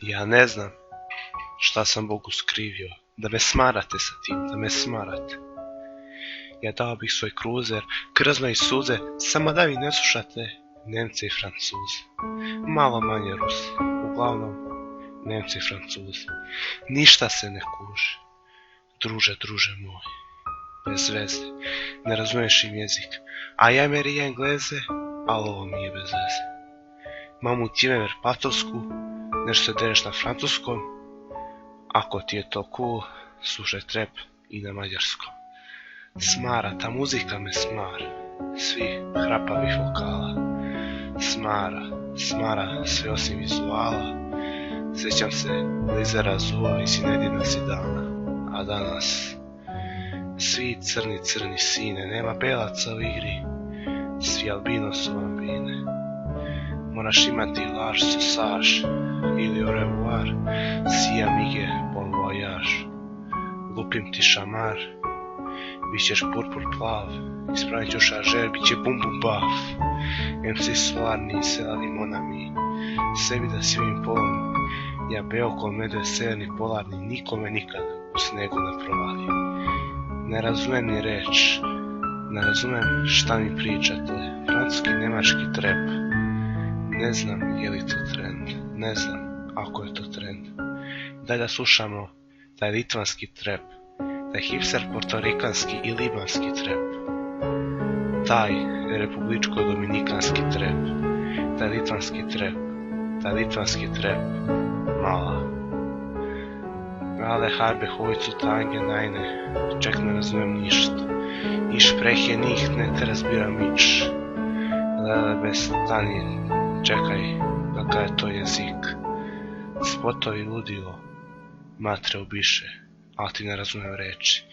Ja ne znam šta sam Bogu skrivio, da me smarate sa tim, da me smarate. Ja dao bih svoj kruzer, krzno i suze, samo da vi ne slušate Nemce i Francuze. Malo manje Rusi, uglavnom Nemce i Francuze. Ništa se ne kuže, druže moj, bez veze, ne razumiješ im jezik. A ja meri Engleze, ali ovo mi je bez veze. Mamu ti ime Verpatovsku, nešto se dereš na francuskom, ako ti je to cool, slušaj trap i na mađarskom. Smara, ta muzika me smara, svih hrapavih vokala. Smara, sve osim vizuala. Sjećam se Lizera Zuva i Sinedina Zidana, a danas svi crni sine, nema belaca u igri, svi albino su bambine. Moraš imati large sausage ili au revoir, si amige bon voyage. Lupim ti šamar, bićeš purpur plav, ispravit ću šaržer, bit će bum bum baf. MC solarni, selali monami, sebi da svim polom, ja beo ko medve severni polarni, nikome nikad u snegu ne provali. Ne razumem ni reč, ne razumem šta mi pričate, francuski, nemački trap. Ne znam je li to trend, ne znam ako je to trend. Daj da slušamo taj litvanski trap, taj hipster portorikanski i libanski trap, taj republičko-dominikanski trap, taj litvanski trap, mala. Ale harbe hojcu tange najne, čak ne razumem ništa. I šprehe njih ne te razbiram nič. Lele bez stani, čekaj, kakav je to jezik. Spotovi ludilo, matre ubiše, ali ti ne razumem reči.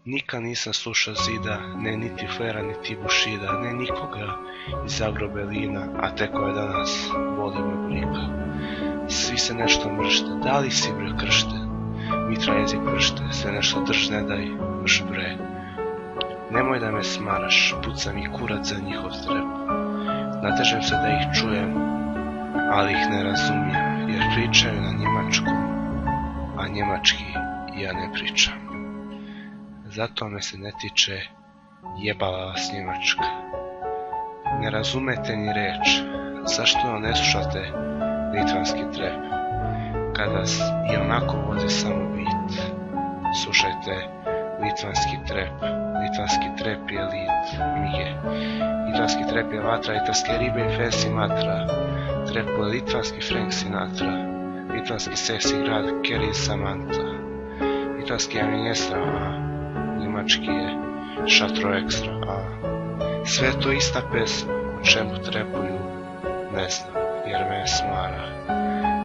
Nikad nisam slušao Zida, ne niti Flera, niti Bušida, ne nikoga iz Agrobelina, a teko je danas voli moj briga. Svi se nešto mršte, da li si bre kršten? Mitra jezik pršte, sve nešto drž, ne daj, vrš bre. Nemoj da me smaraš, puca mi kurac za njihov trep. Natežem se da ih čujem, ali ih ne razumijem, jer pričaju na njemačkom, a njemački ja ne pričam. Zato me se ne tiče, jebala vas Njemačka. Ne razumete ni reč, zašto ne slušate litvanski trap? Kad vas i onako vozi samo bit, slušajte litvanski trap je lit, mige. Litvanski trap je vatra, litvanske ribe i fancy matra, trap je litvanski Frank Sinatra, litvanski seksi grad Kerry Samantha, litvanski Amnestra, njemački je Šatro Ekstra, a sve to ista pesma, o čemu trepuju, ne znam, jer me smara.